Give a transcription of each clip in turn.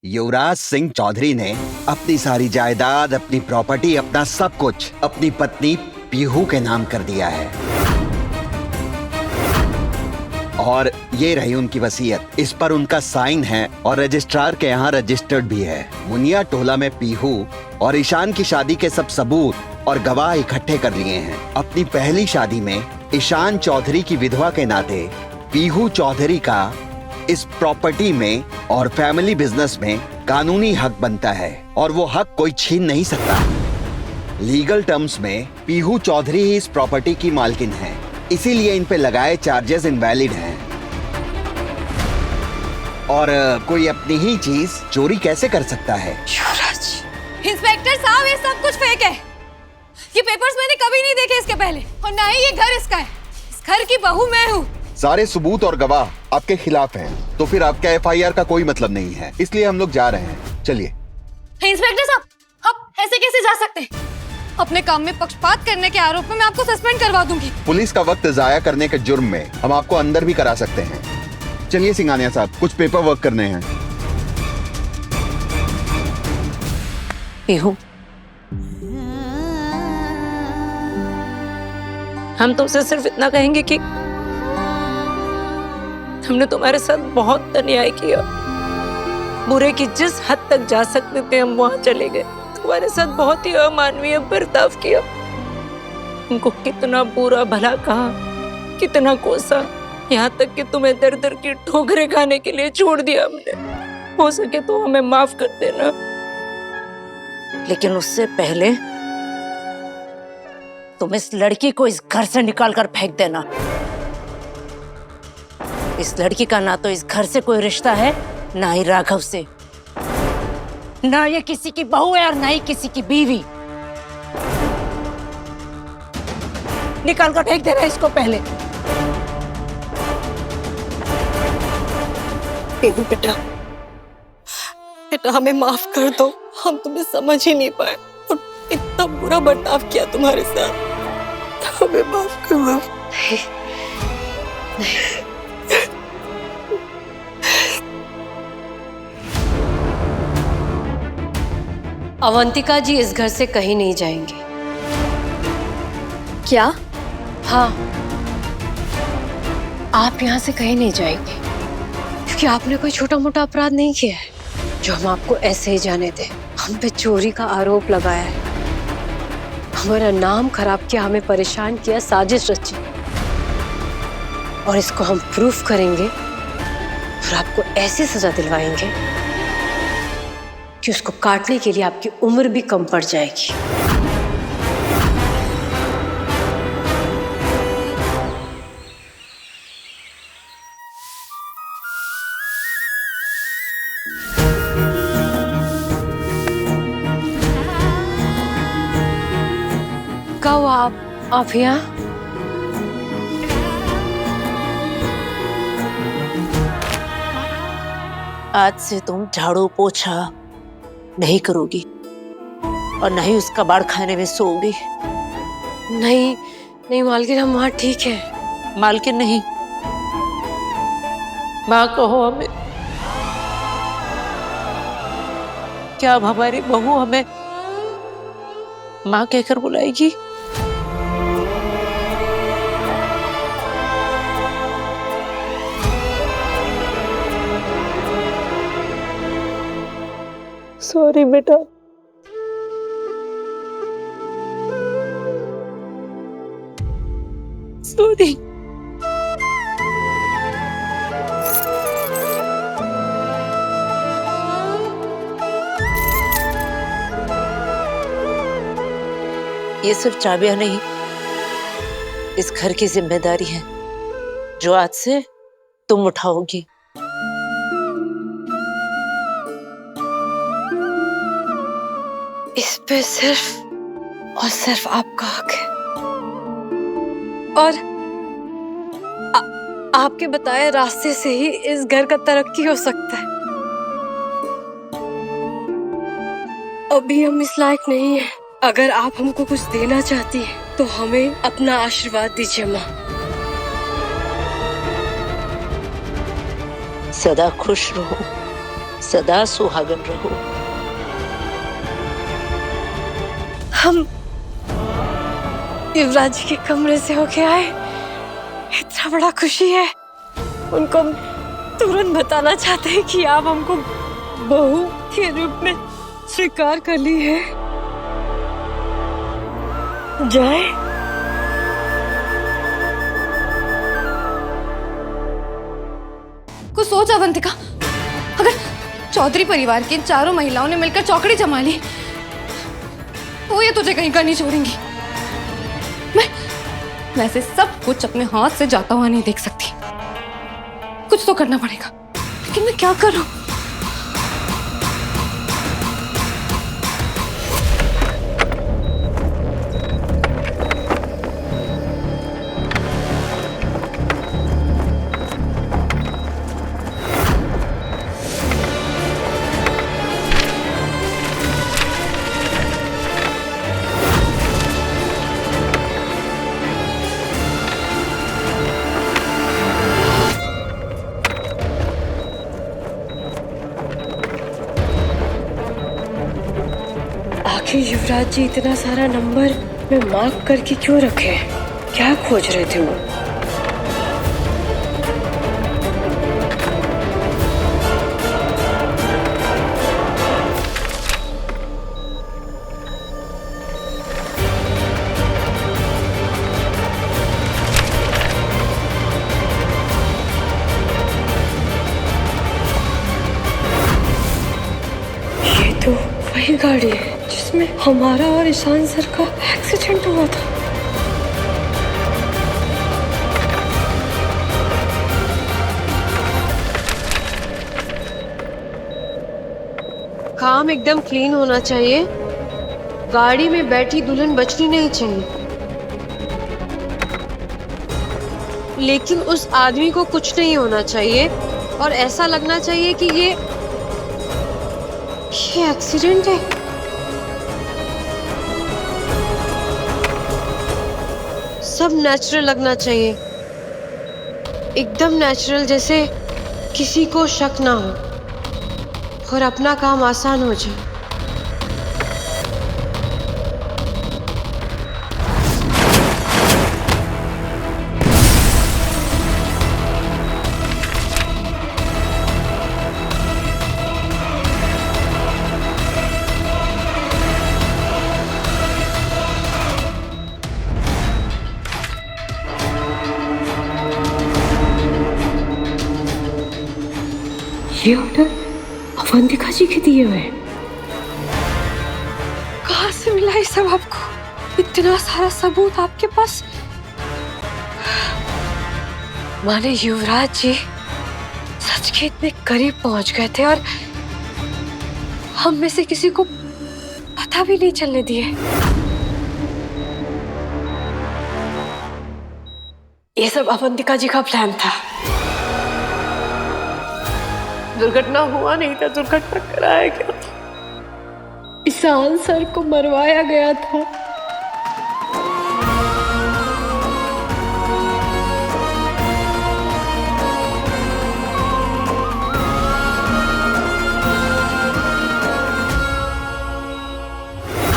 युवराज सिंह चौधरी ने अपनी सारी जायदाद, अपनी प्रॉपर्टी, अपना सब कुछ अपनी पत्नी पीहू के नाम कर दिया है। और ये रही उनकी वसीयत। इस पर उनका साइन है और रजिस्ट्रार के यहाँ रजिस्टर्ड भी है। मुनिया टोला में पीहू और ईशान की शादी के सब सबूत और गवाह इकट्ठे कर लिए हैं। अपनी पहली शादी में ईशान चौधरी की विधवा के नाते पीहू चौधरी का इस प्रॉपर्टी में और फैमिली बिजनेस में कानूनी हक बनता है और वो हक कोई छीन नहीं सकता। लीगल टर्म्स में पीहू चौधरी ही इस प्रॉपर्टी की मालकिन है, इसीलिए इन पे लगाए चार्जेस इनवैलिड हैं। और कोई अपनी ही चीज चोरी कैसे कर सकता है? इंस्पेक्टर साहब, ये सब कुछ फेक है। ये पेपर्स मैंने कभी नहीं देखे इसके पहले, और ना ही ये घर इसका है। इस घर की बहू मैं हूँ। सारे सबूत और गवाह आपके खिलाफ हैं, तो फिर आपका एफआईआर का कोई मतलब नहीं है, इसलिए हम लोग जा रहे हैं। चलिए। इंस्पेक्टर साहब, आप ऐसे कैसे जा सकते हैं? अपने काम में पक्षपात करने के आरोप में मैं आपको सस्पेंड करवा दूंगी। पुलिस का वक्त जाया करने के जुर्म में हम आपको अंदर भी करा सकते हैं। चलिए सिंघानिया साहब, कुछ पेपर वर्क करने हैं। पीहू, हम तुमसे सिर्फ इतना कहेंगे कि हमने तुम्हारे साथ बहुत अन्याय किया। बुरे की जिस हद तक जा सकते थे हम वहां चले गए। तुम्हारे साथ बहुत ही अमानवीय बर्ताव किया। तुमको कितना बुरा भला कहा, कितना कोसा, यहाँ तक कि तुम्हें दर दर की ठोकरें खाने के लिए छोड़ दिया हमने। हो सके तो हमें माफ कर देना, लेकिन उससे पहले तुम इस लड़की को इस घर से निकाल कर फेंक देना। इस लड़की का ना तो इस घर से कोई रिश्ता है, ना ही राघव से। ना ये किसी की बहू है और ना ही किसी की बीवी। निकाल कर फेंक देना इसको पहले। बेटा, बेटा हमें माफ कर दो। हम तुम्हें समझ ही नहीं पाए और इतना बुरा बर्ताव किया तुम्हारे साथ। हमें माफ कर दो। अवंतिका जी इस घर से कहीं नहीं जाएंगे। क्या? हाँ, आप यहाँ से कहीं नहीं जाएंगे, क्योंकि आपने कोई छोटा मोटा अपराध नहीं किया है जो हम आपको ऐसे ही जाने दें। हम पे चोरी का आरोप लगाया है, हमारा नाम खराब किया, हमें परेशान किया, साजिश रची, और इसको हम प्रूफ करेंगे और आपको ऐसी सजा दिलवाएंगे कि उसको काटने के लिए आपकी उम्र भी कम पड़ जाएगी। कब आप यहाँ? आज से तुम झाड़ू पोछा नहीं करोगी और न ही उसका बाड़ खाने में सोओगी। नहीं नहीं मालकिन, हम वहाँ ठीक है। मालकिन नहीं, माँ कहो हमें। क्या अब हमारी बहू हमें माँ कहकर बुलाएगी? सॉरी बेटा। सॉरी। ये सिर्फ चाबियां नहीं, इस घर की जिम्मेदारी है जो आज से तुम उठाओगी। इस पे सिर्फ और सिर्फ आपका हक है, और आपके बताए रास्ते से ही इस घर का तरक्की हो सकता है। अभी हम इस लायक नहीं है। अगर आप हमको कुछ देना चाहती हैं तो हमें अपना आशीर्वाद दीजिए माँ। सदा खुश रहो, सदा सुहागन रहो। हम युवराज जी के कमरे से होके आए, इतना बड़ा खुशी है। उनको हम तुरंत बताना चाहते हैं कि आप हमको बहू के रूप में स्वीकार कर ली है। जाए। कुछ सोच अवंतिका, अगर चौधरी परिवार की चारों महिलाओं ने मिलकर चौकड़ी जमा ली तो ये तुझे कहीं का नहीं छोड़ेंगी। मैं वैसे सब कुछ अपने हाथ से जाता हुआ नहीं देख सकती, कुछ तो करना पड़ेगा, लेकिन मैं क्या करूं? आखिर युवराज जी इतना सारा नंबर में मार्क करके क्यों रखे हैं? क्या खोज रहे थे वो? ये तो वही गाड़ी है जिसमें हमारा और ईशान सर का एक्सीडेंट हुआ था। काम एकदम क्लीन होना चाहिए, गाड़ी में बैठी दुल्हन बचनी नहीं चाहिए। लेकिन उस आदमी को कुछ नहीं होना चाहिए और ऐसा लगना चाहिए कि ये एक्सीडेंट है। सब नेचुरल लगना चाहिए, एकदम नेचुरल, जैसे किसी को शक ना हो और अपना काम आसान हो जाए। ये ऑर्डर अवंतिका जी के दिए हुए हैं। कहाँ से मिला ये सब आपको? इतना सारा सबूत आपके पास? माने युवराज जी सच के इतने करीब पहुंच गए थे और हम में से किसी को पता भी नहीं चलने दिए। ये सब अवंतिका जी का प्लान था। दुर्घटना हुआ नहीं था, दुर्घटना कराया गया था। ईशान सर को मरवाया गया था।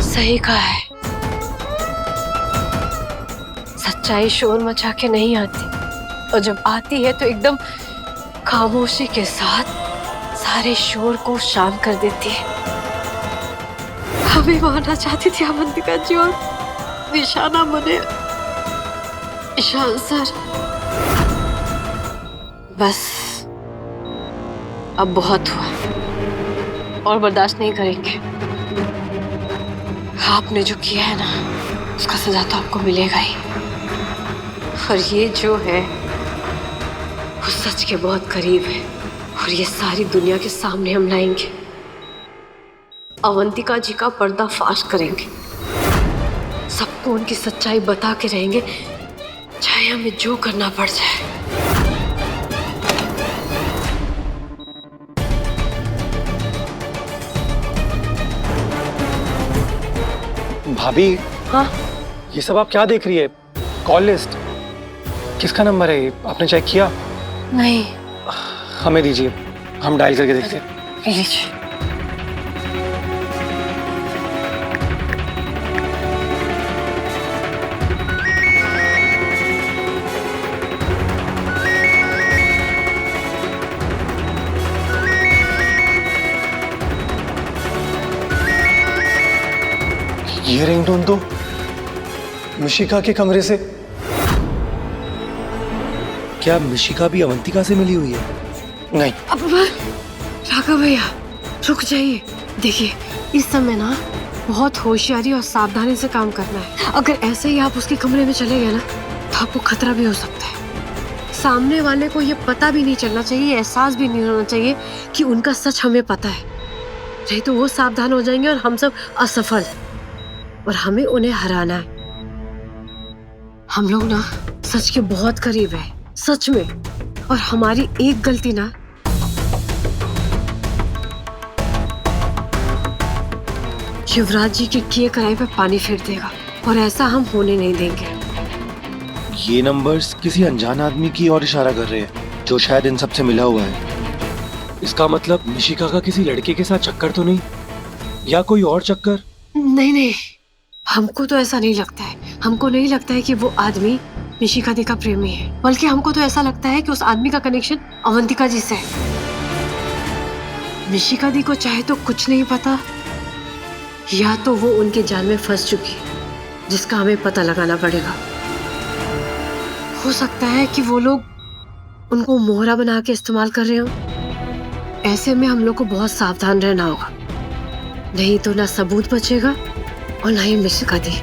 सही कहा है, सच्चाई शोर मचा के नहीं आती, और जब आती है तो एकदम खामोशी के साथ सारे शोर को शांत कर देती है। हमें मारना चाहती थी अवंतिका जी और निशाना बने ईशान सर। बस अब बहुत हुआ और बर्दाश्त नहीं करेंगे। आपने जो किया है ना, उसका सजा तो आपको मिलेगा ही। और ये जो है वो सच के बहुत करीब है और ये सारी दुनिया के सामने हम लाएंगे। अवंतिका जी का पर्दाफाश करेंगे, सबको उनकी सच्चाई बता के रहेंगे, चाहे हमें जो करना पड़ जाए। भाभी, हाँ? ये सब आप क्या देख रही है? कॉल लिस्ट किसका नंबर है ये? आपने चेक किया? नहीं। हमें दीजिए, हम डायल करके देखते हैं। लीजिए। ये रिंगटोन तो मिशिका के कमरे से। क्या मिशिका भी अवंतिका से मिली हुई है? नहीं। अब राघव भैया रुक जाइए। देखिए इस समय ना बहुत होशियारी और सावधानी से काम करना है। अगर ऐसे ही आप उसके कमरे में चले गए ना तो आपको खतरा भी हो सकता है। सामने वाले को ये पता भी नहीं चलना चाहिए, एहसास भी नहीं होना चाहिए कि उनका सच हमें पता है, नहीं तो वो सावधान हो जाएंगे और हम सब असफल, और हमें उन्हें हराना है। हम लोग ना सच के बहुत करीब है, सच में, और हमारी एक गलती ना युवराज जी के किए कराए पे पानी फेर देगा, और ऐसा हम होने नहीं देंगे। ये नंबर्स किसी अनजान आदमी की ओर इशारा कर रहे हैं जो शायद इन सब से मिला हुआ है। इसका मतलब मिशिका का किसी लड़के के साथ चक्कर तो नहीं, या कोई और चक्कर? नहीं नहीं, हमको तो ऐसा नहीं लगता है। हमको नहीं लगता है कि वो आदमी मिशिका दी का प्रेमी है, बल्कि हमको तो ऐसा लगता है कि उस आदमी का कनेक्शन अवंतिका जी से है। मिशिका दी को चाहे तो कुछ नहीं पता, या तो वो उनके जाल में फंस चुकी है जिसका हमें पता लगाना पड़ेगा। हो सकता है कि वो लोग उनको मोहरा बना के इस्तेमाल कर रहे हो। ऐसे में हम लोग को बहुत सावधान रहना होगा, नहीं तो ना सबूत बचेगा और ना ही मिशिका दी।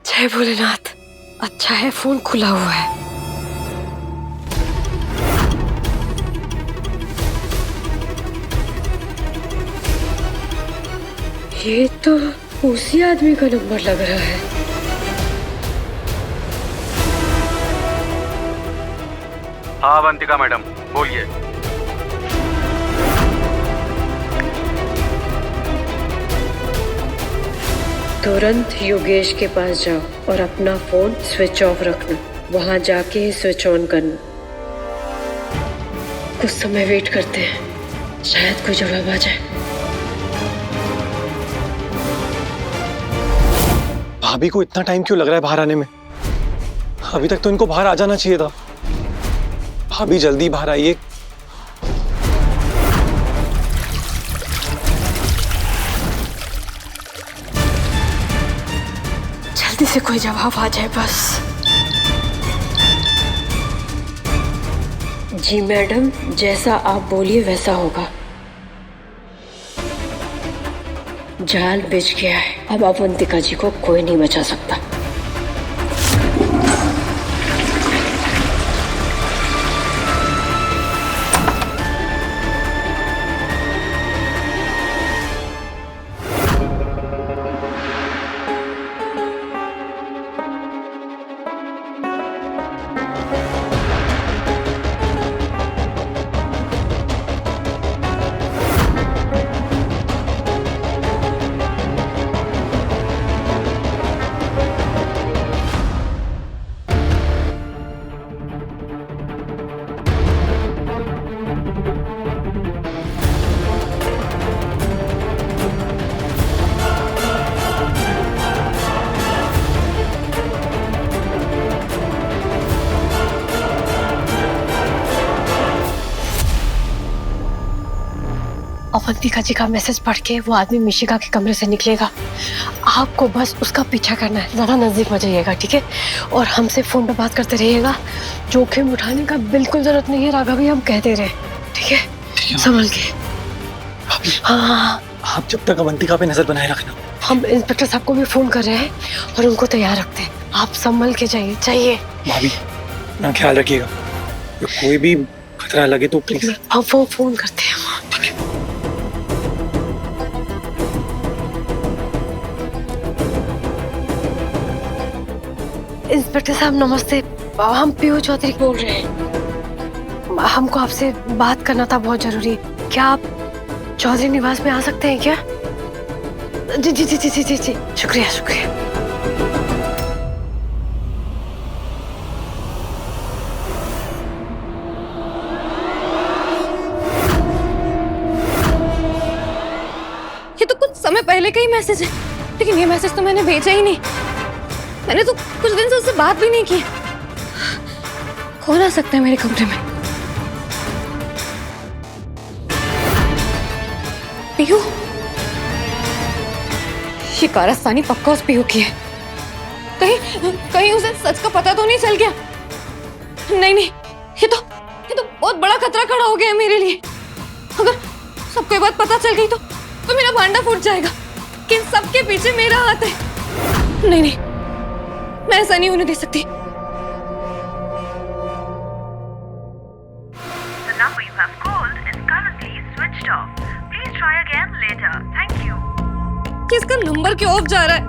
जय भोलेनाथ, अच्छा है फोन खुला हुआ है। ये तो उसी आदमी का नंबर लग रहा है। हाँ अवंतिका मैडम बोलिए। तुरंत योगेश के पास जाओ और अपना फोन स्विच ऑफ रखना, वहां जाके ही स्विच ऑन करना। कुछ समय वेट करते हैं, शायद कोई जवाब आ जाए। भाभी को इतना टाइम क्यों लग रहा है बाहर आने में? अभी तक तो इनको बाहर आ जाना चाहिए था। भाभी जल्दी बाहर आइए। जल्दी से कोई जवाब आ जाए बस। जी मैडम, जैसा आप बोलिए वैसा होगा। जाल बिछ गया है, अब अवंतिका जी को कोई नहीं बचा सकता। अवंतिका जी का मैसेज पढ़ के वो आदमी मिशिका के कमरे से निकलेगा। आपको बस उसका पीछा करना है, ज्यादा नजदीक मत जाइएगा, ठीक है? और हमसे फोन पर बात करते रहिएगा। जोखिम उठाने का बिल्कुल जरूरत नहीं है राघव भाई, हम कहते रहे, ठीक है? संभल के। हाँ, आप जब तक अवंतिका पे नजर बनाए रखना। हम इंस्पेक्टर साहब को भी फोन कर रहे हैं और उनको तैयार रखते हैं। आप संभल के जाइए। भाभी ना ख्याल रखिएगा, कोई भी खतरा लगे तो प्लीज। हम फोन करते हैं। इंस्पेक्टर साहब नमस्ते, हम पीयू चौधरी बोल रहे हैं। हमको आपसे बात करना था, बहुत जरूरी। क्या आप चौधरी निवास में आ सकते हैं क्या? जी जी जी जी जी जी जी, शुक्रिया शुक्रिया। ये तो कुछ समय पहले का ही मैसेज है, लेकिन ये मैसेज तो मैंने भेजा ही नहीं। मैंने तो कुछ दिन से उससे बात भी नहीं की। कौन आ सकता है मेरे कमरे में? पीयू? ये कारस्तानी पक्का उस पीयू की है। कहीं उसे सच का पता तो नहीं चल गया? नहीं, ये तो बहुत बड़ा खतरा खड़ा हो गया है मेरे लिए। अगर सबको ये बात पता चल गई तो मेरा भांडा फूट जाएगा कि इन सबके पीछे मेरा हाथ है। नहीं, मैं ऐसा नहीं होने दे सकती। The number you have called is currently switched off. Please try again later. Thank you. किसका नंबर क्यों ऑफ जा रहा है?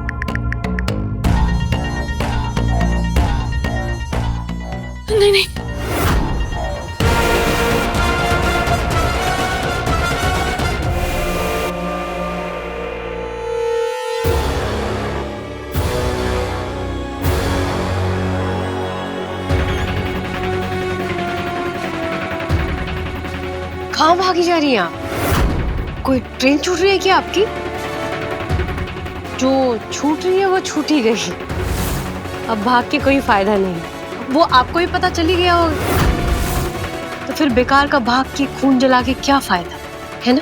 नहीं। कहाँ भागी जा रही हैं आप? कोई ट्रेन छूट रही है क्या आपकी? जो छूट रही है वो छूट ही गई। अब भाग के कोई फायदा नहीं, वो आपको ही पता चली गया होगा। तो फिर बेकार का भाग के खून जला के क्या फायदा, है ना?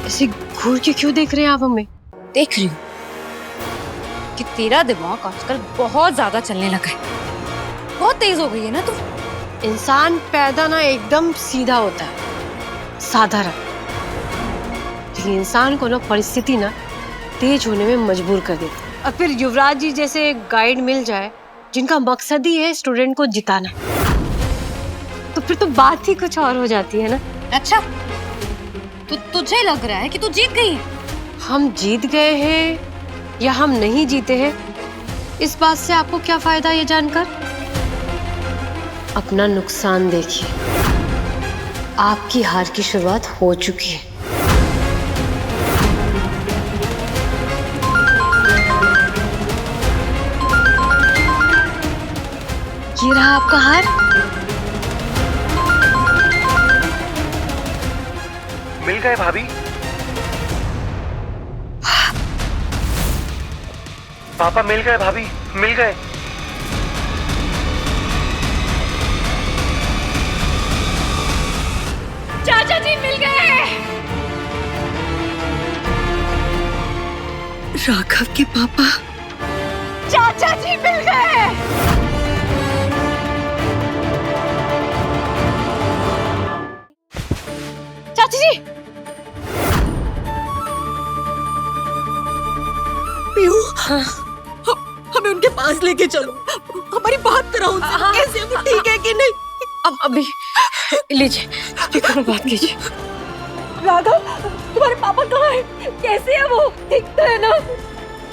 ऐसे घूर के क्यों देख रहे हैं आप हमें? देख रही हूँ कि तेरा दिमाग आजकल बहुत ज्यादा चलने लगा है। बहुत तेज हो गई है ना तू। इंसान पैदा ना एकदम सीधा होता है, साधारण, लेकिन इंसान को ना परिस्थिति ना तेज होने में मजबूर कर देती है। और फिर युवराज जी जैसे गाइड मिल जाए जिनका मकसद ही है स्टूडेंट को जिताना, तो फिर तो बात ही कुछ और हो जाती है ना। अच्छा, तो तुझे लग रहा है कि तू जीत गई है? हम जीत गए हैं या हम नहीं जीते हैं, इस बात से आपको क्या फायदा ये जानकर? अपना नुकसान देखिए, आपकी हार की शुरुआत हो चुकी है। ये रहा आपका हार। मिल गए भाभी। पापा मिल गए, भाभी मिल गए। चाचा जी मिल गए। राघव के पापा। चाचा जी मिल गए। चाची जी। पीयू, हमें उनके पास लेके चलो, हमारी बात कराओ उनसे। कैसे वो ठीक है कि नहीं? अब अभी लीजिए, स्पीकर बात कीजिए। राघव, तुम्हारे पापा कहाँ हैं? कैसे है वो? ठीक तो है ना?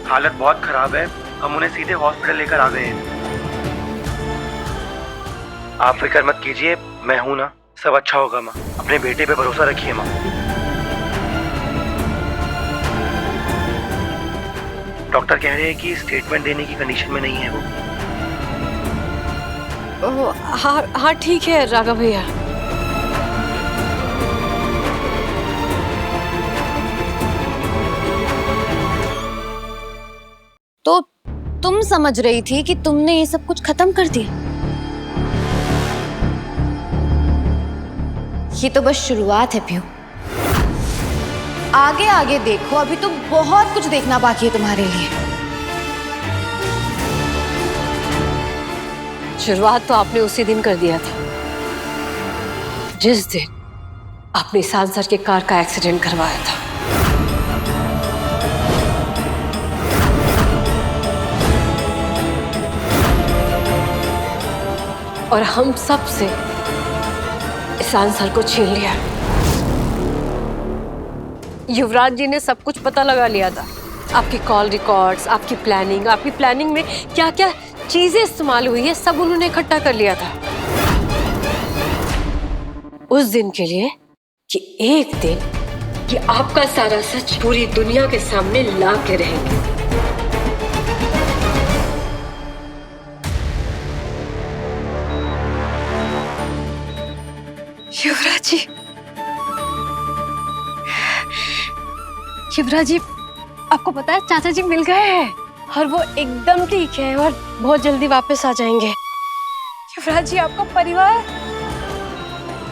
हालत बहुत खराब है, हम उन्हें सीधे हॉस्पिटल लेकर आ गए हैं। आप फिक्र मत कीजिए, मैं हूं ना, सब अच्छा होगा माँ। अपने बेटे पे भरोसा रखिए माँ। डॉक्टर कह रहे हैं कि स्टेटमेंट देने की कंडीशन में नहीं है वो। हाँ ठीक है राघव भैया। तो तुम समझ रही थी कि तुमने ये सब कुछ खत्म कर दिया? ये तो बस शुरुआत है पीयू। आगे आगे देखो, अभी तो बहुत कुछ देखना बाकी है तुम्हारे लिए। शुरुआत तो आपने उसी दिन कर दिया था जिस दिन आपने सांसर के कार का एक्सीडेंट करवाया था। और हम सब से इस आंसर को छीन लिया। युवराज जी ने सब कुछ पता लगा लिया था, आपकी कॉल रिकॉर्ड्स, आपकी प्लानिंग में क्या क्या चीजें इस्तेमाल हुई है, सब उन्होंने इकट्ठा कर लिया था उस दिन के लिए कि एक दिन ये आपका सारा सच पूरी दुनिया के सामने ला के रहेंगे। युवराज जी, आपको पता है चाचा जी मिल गए हैं और वो एकदम ठीक है और बहुत जल्दी वापस आ जाएंगे। युवराज जी, आपका परिवार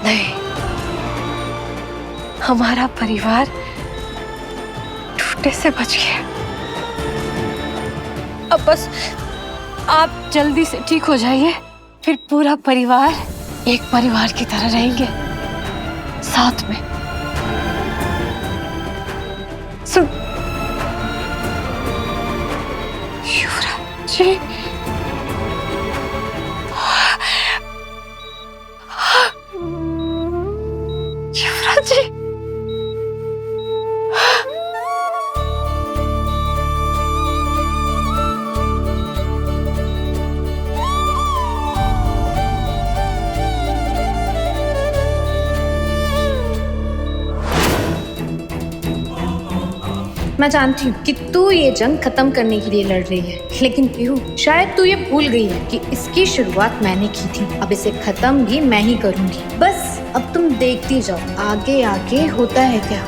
नहीं, हमारा परिवार टूटने से बच गया। अब बस आप जल्दी से ठीक हो जाइए, फिर पूरा परिवार एक परिवार की तरह रहेंगे साथ में। सुन युवराज जी, युवराज जी, मैं जानती हूँ कि तू ये जंग खत्म करने के लिए लड़ रही है, लेकिन पीहू शायद तू ये भूल गई है कि इसकी शुरुआत मैंने की थी। अब इसे खत्म भी मैं ही करूंगी। बस अब तुम देखती जाओ आगे आगे होता है क्या।